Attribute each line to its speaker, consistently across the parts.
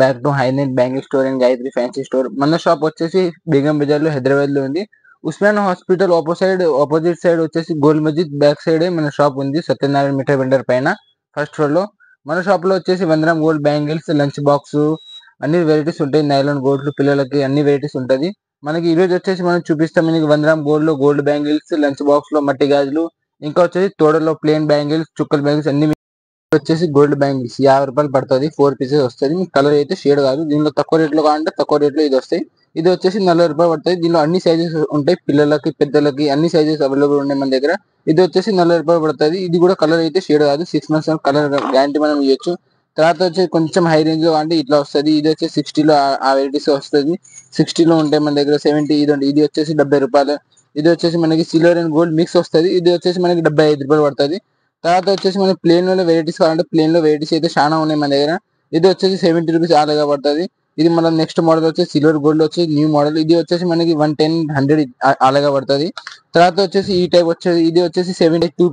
Speaker 1: Back to Hinet bangle store and Gayatri fancy store. మన shop వచ్చేసి బేగం బజార్ లో హైదరాబాద్ లో ఉంది. ఉస్మాన్ హాస్పిటల్ ఆపోజిట్ సైడ్ వచ్చేసి గోల్ మజిద్ బ్యాక్ సైడ్ మన షాప్ ఉంది. సత్యనారాయణ మిఠాయి వెండర్ పైన ఫస్ట్ ఫ్లోర్ లో. మన షాప్ లో వచ్చేసి 1 gram gold bangles, lunch box అన్ని వెరైటీస్ ఉంటాయి. నైలాన్ గోల్డ్ పిల్లలకి అన్ని వెరైటీస్ ఉంటది. మనకి ఈ రోజు వచ్చేసి మనం చూపిస్తాం మీకు 1 గ్రామ్ గోల్డ్ లో గోల్డ్ బ్యాంగిల్స్, లంచ్ బాక్స్ లో మట్టి గాజులు, ఇంకా వచ్చేసి తోడలో ప్లేన్ బ్యాంగిల్స్, చుక్కల బ్యాంగిల్స్ అన్ని వచ్చేసి గోల్డ్ బ్యాంగిల్స్ 50 రూపాయలు పడుతుంది. 4 పీసెస్ వస్తుంది. మీకు కలర్ అయితే షేడ్ కాదు. దీనిలో తక్కువ రేట్లో కావాలంటే తక్కువ రేట్లో ఇది వస్తాయి. ఇది వచ్చేసి 40 రూపాయలు పడుతుంది. దీనిలో అన్ని సైజెస్ ఉంటాయి. పిల్లలకి పెద్దలకి అన్ని సైజెస్ అవైలబుల్ ఉన్నాయి మన దగ్గర. ఇది వచ్చేసి 40 రూపాయలు పడుతుంది. ఇది కూడా కలర్ అయితే షేడ్ కాదు. 6 months కలర్ గ్యారంటీ మనం ఇవ్వచ్చు. తర్వాత వచ్చేసి కొంచెం హై రేంజ్ లో అంటే ఇట్లా వస్తుంది. ఇది వచ్చేసి 60లో ఆ వెరైటీస్ వస్తుంది. 60లో ఉంటాయి మన దగ్గర. 70 ఇది వచ్చేసి 70 రూపాయలు. ఇది వచ్చేసి మనకి సిల్వర్ అండ్ గోల్డ్ మిక్స్ వస్తుంది. ఇది వచ్చేసి మనకి 75 రూపాయలు పడుతుంది. తర్వాత వచ్చేసి మనకి ప్లేన్ లో వెరైటీస్ కావాలంటే ప్లేన్ లో వెరైటీస్ అయితే చాలా ఉన్నాయి మన దగ్గర. ఇది వచ్చేసి 70 రూపీస్ అలాగా పడుతుంది. ఇది మన నెక్స్ట్ మోడల్ వచ్చేసి సిల్వర్ గోల్డ్ వచ్చేసి న్యూ మోడల్. ఇది వచ్చేసి మనకి 110, 100 అలాగా పడుతుంది. తర్వాత వచ్చేసి ఈ టైప్ వచ్చేసి ఇది వచ్చేసి 70 2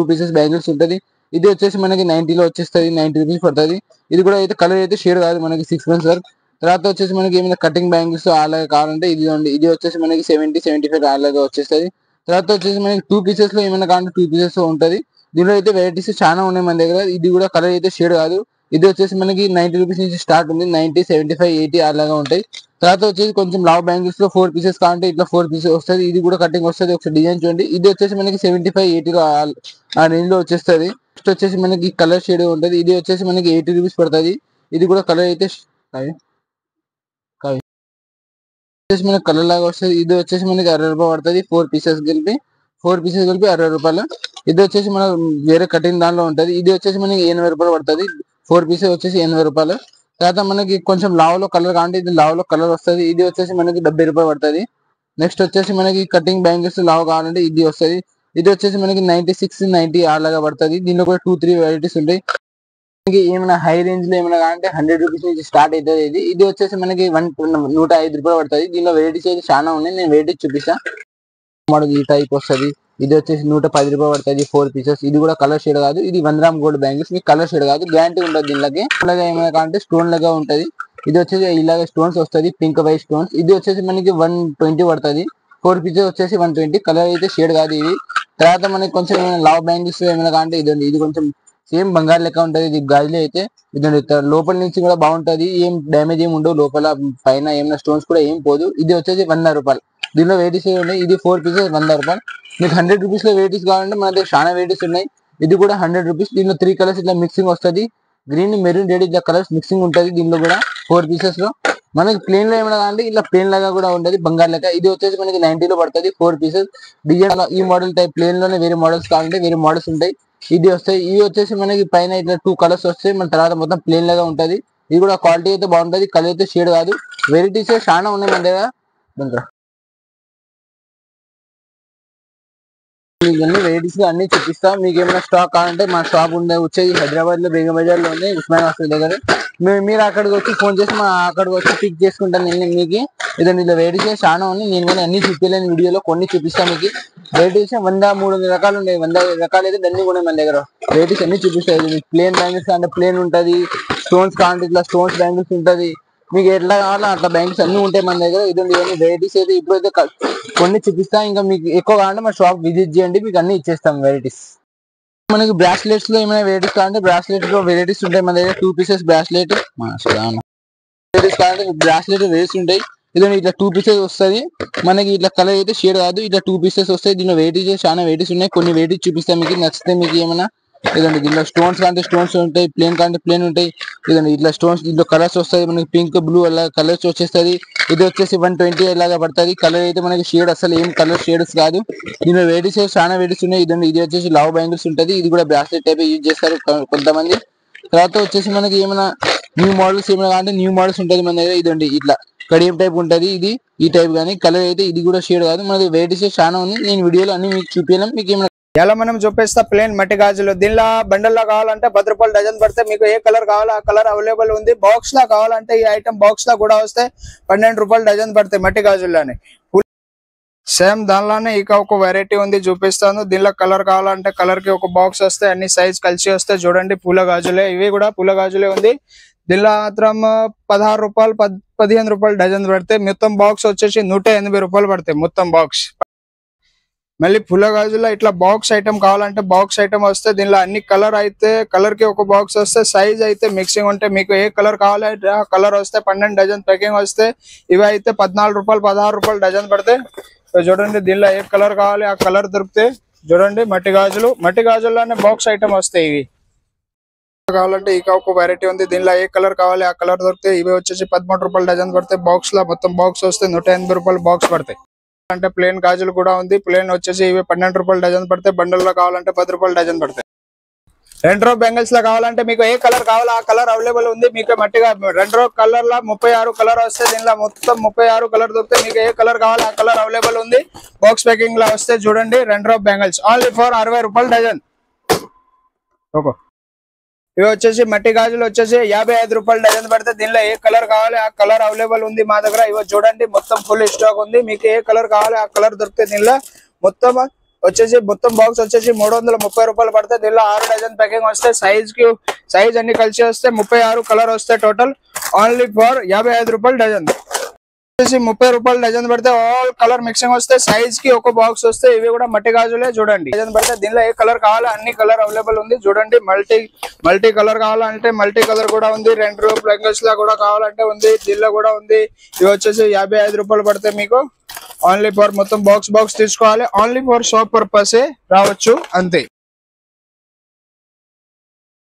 Speaker 1: పీసెస్ బ్యాంగిల్స్ ఉంటుంది. ఇది వచ్చేసి మనకి 90లో వచ్చేస్తుంది. 90 రూపీస్ పడుతుంది. ఇది కూడా అయితే కలర్ అయితే షేడ్ కాదు మనకి 6 months వరకు. తర్వాత వచ్చేసి మనకి ఏమైనా కటింగ్ బ్యాంగిల్స్ అలాగే కావాలంటే ఇది వచ్చేసి మనకి 70, 75 అలాగా వచ్చేస్తుంది. తర్వాత వచ్చేసి మనకి 2 పీసెస్ లో ఏమైనా కావాలంటే 2 పీసెస్ ఉంటుంది. దీనిలో అయితే వెరైటీస్ చాలా ఉన్నాయి మన దగ్గర. ఇది కూడా కలర్ అయితే షేడ్ కాదు. ఇది వచ్చేసి మనకి 90 రూపీస్ నుంచి స్టార్ట్ ఉంది. 90, 75, 80 అలాగా ఉంటాయి. తర్వాత వచ్చేసి కొంచెం లావ్ బ్యాంగిల్స్ లో 4 పీసెస్ కావాలంటే ఇట్లా 4 పీసెస్ వస్తుంది. ఇది కూడా కటింగ్ వస్తుంది. ఒకసారి డిజైన్ చూడండి. ఇది వచ్చేసి మనకి 75, 80లో ఆ రేంజ్ లో వచ్చేస్తుంది. నెక్స్ట్ వచ్చేసి మనకి కలర్ షేడ్ ఉంటుంది. ఇది వచ్చేసి మనకి 80 రూపీస్ పడుతుంది. ఇది కూడా కలర్ అయితే మనకి కలర్ లాగా వస్తుంది. ఇది వచ్చేసి మనకి 60 రూపాయలు పడుతుంది. 4 పీసెస్ కలిపి 60 రూపాయలు. ఇది వచ్చేసి మన వేరే కటింగ్ దానిలో ఉంటుంది. ఇది వచ్చేసి మనకి 80 రూపాయలు పడుతుంది. 4 పీసెస్ వచ్చేసి 80 రూపాయలు. తర్వాత మనకి కొంచెం లావ్ లో కలర్ కావాలంటే ఇది లావ్ లో కలర్ వస్తుంది. ఇది వచ్చేసి మనకి 70 రూపాయలు పడుతుంది. నెక్స్ట్ వచ్చేసి మనకి కటింగ్ బ్యాంగిల్స్ లావ్ కావాలంటే ఇది వస్తుంది. ఇది వచ్చేసి మనకి 96, 90 అలాగా పడుతుంది. దీనిలో కూడా 2, 3 వెరైటీస్ ఉంటాయి. ఏమైనా హై రేంజ్ లో ఏమైనా కావాలంటే 100 రూపీస్ నుంచి స్టార్ట్ అవుతుంది. ఇది వచ్చేసి మనకి 105 రూపాయలు పడుతుంది. దీనిలో వెరైటీస్ అయితే చాలా ఉన్నాయి. నేను వెరైటీస్ చూపిస్తా. మోడల్ ఈ టైప్ వస్తుంది. ఇది వచ్చేసి 110 రూపాయలు పడుతుంది. 4 పీసెస్. ఇది కూడా కలర్ షేడ్ కాదు. ఇది 1 గ్రామ్ గోల్డ్ బ్యాంగిల్స్. మీకు కలర్ షేడ్ కాదు. గ్యారంటీ ఉంటుంది. దీనిలోకి అలాగే ఏమైనా కావాలంటే స్టోన్ లాగా ఉంటుంది. ఇది వచ్చేసి ఇలాగ స్టోన్స్ వస్తుంది. Pink white stones. ఇది వచ్చేసి మనకి 120 పడుతుంది. 4 పీసెస్ వచ్చేసి 120. కలర్ అయితే షేడ్ కాదు ఇది. తర్వాత మనకి కొంచెం లావ్ బ్యాంగిల్స్ ఏమైనా కావాలంటే ఇది కొంచెం సేమ్ బంగారు లెక్క ఉంటుంది. ఇది గాజులు అయితే ఇదండి. లోపల నుంచి కూడా బాగుంటది. ఏం డ్యామేజ్ ఏమి ఉండవు. లోపల పైన ఏమైనా స్టోన్స్ కూడా ఏం పోదు. ఇది వచ్చేసి 100 రూపాయలు. దీనిలో వెరైటీస్ ఉన్నాయి. ఇది 4 పీసెస్ 100 రూపాయలు. మీకు 100 రూపీస్ లో వెరైటీస్ కావాలంటే మన దగ్గర చాలా వెరైటీస్ ఉన్నాయి. ఇది కూడా 100 రూపీస్. దీనిలో 3 కలర్స్ ఇట్లా మిక్సింగ్ వస్తుంది. గ్రీన్, మెరూన్, రెడ్ ఇట్లా కలర్స్ మిక్సింగ్ ఉంటుంది. దీనిలో కూడా 4 పీసెస్ లో మనకి ప్లేన్ లో ఏమైనా కావాలంటే ఇట్లా ప్లేన్ లాగా కూడా ఉంటుంది. బంగారు లెక్క. ఇది వచ్చేసి మనకి 90లో పడుతుంది. 4 పీసెస్. డిజైన్ ఈ మోడల్ టైప్ ప్లేన్ లోనే వేరే మోడల్స్ కావాలంటే వేరే మోడల్స్ ఉంటాయి. ఇది వస్తాయి. ఇవి వచ్చేసి మనకి పైన ఇట్లా 2 కలర్స్ వస్తాయి. మన తర్వాత మొత్తం ప్లేన్ లాగా ఉంటది. ఇది కూడా క్వాలిటీ అయితే బాగుంటది. కలర్ అయితే షేడ్ కాదు. వెరైటీస్ చాలా ఉన్నాయి మన దగ్గర. ఇవన్నీ వెరైటీస్ అన్ని చూపిస్తా. మీకు ఏమైనా స్టాక్ కావాలంటే మా షాప్ ఉండే వచ్చేది హైదరాబాద్ లో బేగం బజార్ లో ఉంది. ఉస్మాన్ హాస్పిటల్ దగ్గర. మీరు అక్కడికి వచ్చి ఫోన్ చేసి అక్కడికి వచ్చి పిక్ చేసుకుంటాను. నేను మీకు ఇదండి. ఇలా వెరైటీస్ చాలా ఉన్నాయి. నేను కానీ అన్ని చూపించలేని వీడియోలో కొన్ని చూపిస్తాను మీకు. వెరైటీస్ 100, 300 రకాలు ఉన్నాయి. 100 రకాలు అయితే అన్ని కూడా మన దగ్గర వెరైటీస్ అన్ని చూపిస్తాయి. ప్లేన్ బ్యాంగిల్స్ అంటే ప్లేన్ ఉంటది. స్టోన్స్ కావాలంటే ఇట్లా స్టోన్స్ బ్యాంగిల్స్ ఉంటది. మీకు ఎట్లా కావాలో అట్లా బ్యాంగిల్స్ అన్ని ఉంటాయి మన దగ్గర. ఇదండి ఇవన్నీ వెరైటీస్ అయితే ఇప్పుడైతే కొన్ని చూపిస్తా. ఇంకా మీకు ఎక్కువ కావాలంటే మా షాప్ విజిట్ చేయండి. మీకు అన్ని ఇచ్చేస్తాం వెరైటీస్. మనకి బ్రాస్లెట్స్ లో ఏమైనా వెరైటీస్ కావాలంటే బ్రాస్లెట్స్ లో వెరైటీస్ ఉంటాయి మన దగ్గర. 2 పీసెస్ బ్రాస్లెట్ వెరైటీస్ కావాలంటే బ్రాస్లెట్ వెరైటీస్ ఉంటాయి. ఇదండి ఇట్లా 2 పీసెస్ వస్తుంది. మనకి ఇట్లా కలర్ అయితే షేడ్ కాదు. ఇట్లా 2 పీసెస్ వస్తాయి. దీనిలో వెరైటీస్ చాలా వెరైటీస్ ఉన్నాయి. కొన్ని వెరైటీస్ చూపిస్తాం మీకు. నచ్చితే మీకు ఏమైనా ఇదండి. దీనిలో స్టోన్స్ కాంటే స్టోన్స్ ఉంటాయి. ప్లేన్ కాంటే ప్లేన్ ఉంటాయి. ఇదండి ఇట్లా స్టోన్స్ దీంట్లో కలర్స్ వస్తాయి. మనకి పింక్, బ్లూ అలా కలర్స్ వచ్చేస్తుంది. ఇది వచ్చేసి 120 ఇలాగా పడుతుంది. కలర్ అయితే మనకి షేడ్ అసలు ఏం కలర్ షేడ్స్ కాదు. దీనిలో వెరైటీస్ చాలా వెరైటీస్ ఉన్నాయి. ఇదండి ఇది వచ్చేసి లావ్ బ్యాంగిల్స్ ఉంటుంది. ఇది కూడా బ్రాస్లెట్ టైప్ యూజ్ చేస్తారు కొంతమంది. తర్వాత వచ్చేసి మనకి ఏమైనా న్యూ మోడల్స్ ఏమైనా కావాలంటే న్యూ మోడల్స్ ఉంటుంది మన దగ్గర. ఇదండి ఇట్లా కడియం టైప్ ఉంటుంది. ఇది ఈ టైప్ కానీ కలర్ అయితే ఇది కూడా షేడ్ కాదు. మనకి వెరైటీస్ చాలా ఉన్నాయి. నేను వీడియోలో అన్ని మీకు చూపించలేం. మీకు ఏమైనా
Speaker 2: ఎలా మనం చూపిస్తా ప్లేన్ మట్టి గాజులు. దీనిలో బండల్ లా కావాలంటే 10 రూపాయలు డజన్ పడితే మీకు ఏ కలర్ కావాలో ఆ కలర్ అవైలబుల్ ఉంది. బాక్స్ లా కావాలంటే ఈ ఐటమ్ బాక్స్ లా కూడా వస్తే 12 రూపాయలు డజన్ పడతాయి మట్టి గాజుల్లోనే. సేమ్ దానిలోనే ఇక ఒక వెరైటీ ఉంది చూపిస్తాను. దీనిలో కలర్ కావాలంటే కలర్ కి ఒక బాక్స్ వస్తే అన్ని సైజ్ కలిసి వస్తే చూడండి. పూల గాజులే ఇవి కూడా పూల గాజులే ఉంది. దీనిలో మాత్రం 16 రూపాయలు 15 రూపాయలు డజన్ పడతాయి. మొత్తం బాక్స్ వచ్చేసి 180 రూపాయలు పడతాయి మొత్తం బాక్స్. మళ్ళీ పుల్ల గాజుల్లో ఇట్లా బాక్స్ ఐటమ్ కావాలంటే బాక్స్ ఐటమ్ వస్తే దీనిలో అన్ని కలర్ అయితే కలర్ కి ఒక బాక్స్ వస్తే, సైజ్ అయితే మిక్సింగ్ ఉంటే మీకు ఏ కలర్ కావాలంటే ఆ కలర్ వస్తే 12 డజన్ ప్యాకింగ్ వస్తే ఇవి అయితే 14 రూపాయలు 16 రూపాయలు డజన్ పడతాయి. సో చూడండి దీనిలో ఏ కలర్ కావాలి ఆ కలర్ దొరికితే చూడండి మట్టి గాజుల్లోనే బాక్స్ ఐటమ్ వస్తాయి. ఇవి కావాలంటే ఇక ఒక వెరైటీ ఉంది. దీనిలో ఏ కలర్ కావాలి ఆ కలర్ దొరికితే ఇవి వచ్చేసి 13 రూపాయలు డజన్ పడతాయి. బాక్స్ లో మొత్తం బాక్స్ వస్తే 180 రూపాయలు బాక్స్ పడతాయి. అంటే ప్లేన్ గాజులు కూడా ఉంది. ప్లేన్ వచ్చేసి ఇవి 12 రూపాయలు డజన్ పడతాయి. బండల్ లో కావాలంటే 10 రూపాయలు డజన్ పడతాయి. రెండ్రో బెంగిల్స్ లో కావాలంటే మీకు ఏ కలర్ కావాలో ఆ కలర్ అవైలబుల్ ఉంది. మీకు మట్టిగా రెండ్రో కలర్ లో 36 కలర్ వస్తే దీనిలో మొత్తం 36 కలర్ దొరికితే మీకు ఏ కలర్ కావాలో ఆ కలర్ అవైలబుల్ ఉంది. బాక్స్ ప్యాకింగ్ లో వస్తే చూడండి రెండ్రో బెంగిల్స్ ఓన్లీ ఫర్ 60 రూపాయలు డజన్. ఓకే ఇవి వచ్చేసి మట్టి గాజులు వచ్చేసి 55 రూపాయలు డజన్ పడితే దీనిలో ఏ కలర్ కావాలి ఆ కలర్ అవైలబుల్ ఉంది మా దగ్గర. ఇవి చూడండి మొత్తం ఫుల్ స్టాక్ ఉంది. మీకు ఏ కలర్ కావాలి ఆ కలర్ దొరికితే దీనిలో మొత్తం బాక్స్ వచ్చేసి 330 రూపాయలు పడితే దీనిలో 6 డజన్ ప్యాకింగ్ వస్తే సైజ్ అన్ని కలిసి వస్తే 36 కలర్ వస్తే టోటల్ ఓన్లీ ఫర్ 55 రూపాయలు డజన్. 30 రూపాయలు డజన్ పడితే ఆల్ కలర్ మిక్సింగ్ వస్తే సైజ్ కి ఒక బాక్స్ వస్తే ఇవి కూడా మట్టి గాజులే. చూడండి డజన్ పడితే దీనిలో ఏ కలర్ కావాలో అన్ని కలర్ అవైలబుల్ ఉంది. చూడండి మల్టీ కలర్ కావాలంటే మల్టీ కలర్ కూడా ఉంది. 2 బ్లాంకెట్స్ లా కూడా కావాలంటే ఉంది. దీనిలో కూడా ఉంది. ఇవి వచ్చేసి 55 రూపాయలు పడితే మీకు ఓన్లీ ఫర్ మొత్తం బాక్స్ తీసుకోవాలి. ఓన్లీ ఫర్ షాప్ పర్పస్ రావచ్చు అంతే.